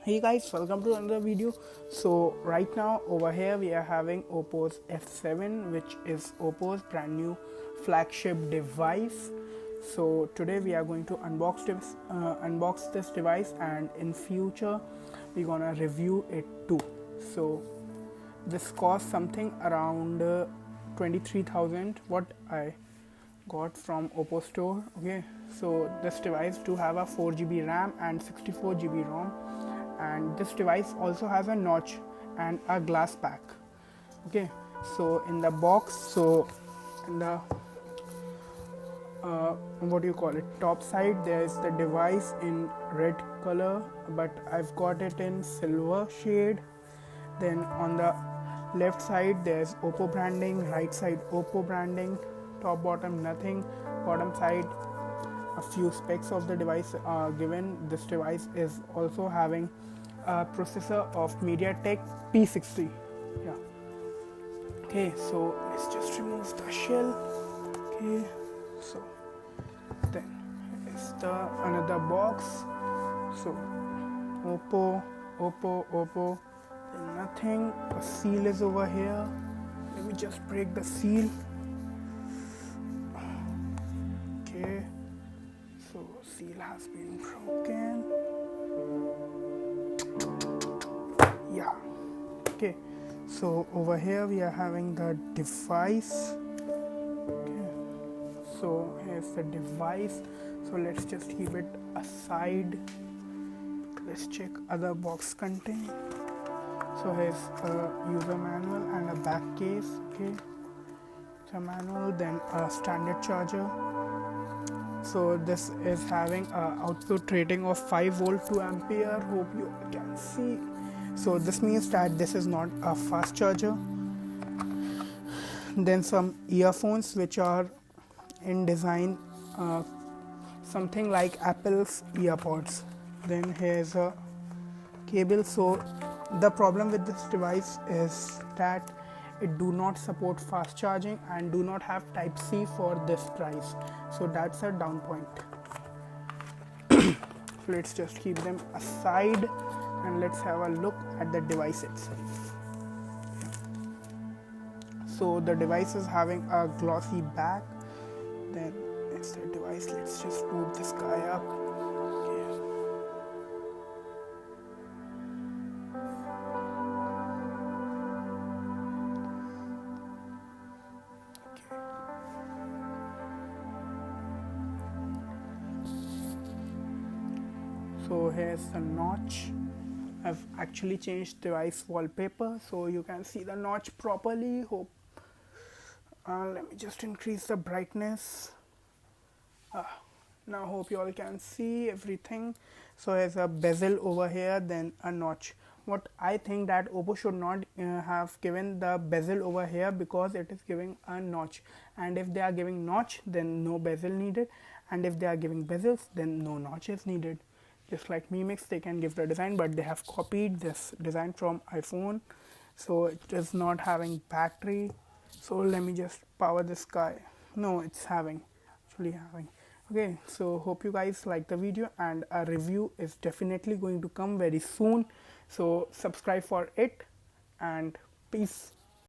Hey guys, welcome to another video. So right now over here we are having OPPO's F7, which is OPPO's brand new flagship device. So today we are going to unbox this device, and in future we're gonna review it too. So this costs something around 23,000 what I got from OPPO store. Okay, so this device do have a 4GB RAM and 64GB ROM, and this device also has a notch and a glass pack. Okay, so in the box, so in the what do you call it, top side, there is the device in red color, but I've got it in silver shade. Then on the left side there's OPPO branding, right side OPPO branding, top bottom nothing, bottom side a few specs of the device are given. This device is also having a processor of MediaTek P60. Yeah. Okay, so let's just remove the shell. Okay, so then is the another box. So OPPO, then nothing. The seal is over here. Let me just break the seal. Okay, so seal has been broken. Yeah. Okay, so over here we are having the device. Okay, so here's the device. So let's just keep it aside. Let's check other box content. So here's a user manual and a back case. Okay, it's a manual, then a standard charger. So this is having a output rating of 5 volt 2 ampere. Hope you can see. So this means that this is not a fast charger. Then some earphones which are in design something like Apple's earpods. Then here's a cable. So the problem with this device is that it do not support fast charging and do not have type C for this price, so that's a down point. So let's just keep them aside and let's have a look at the device itself. So the device is having a glossy back. Then it's the device. Let's just move this guy up. Okay. So here's the notch. I've actually changed device wallpaper so you can see the notch properly. Hope let me just increase the brightness. Now hope you all can see everything. So there's a bezel over here, then a notch. What I think that OPPO should not have given the bezel over here, because it is giving a notch, and if they are giving notch then no bezel needed, and if they are giving bezels then no notch is needed. Just like Mi Mix, they can give the design, but they have copied this design from iPhone, so it is not having battery. So let me just power this guy. No, it's actually having. Okay, so hope you guys like the video, and a review is definitely going to come very soon, so subscribe for it, and peace.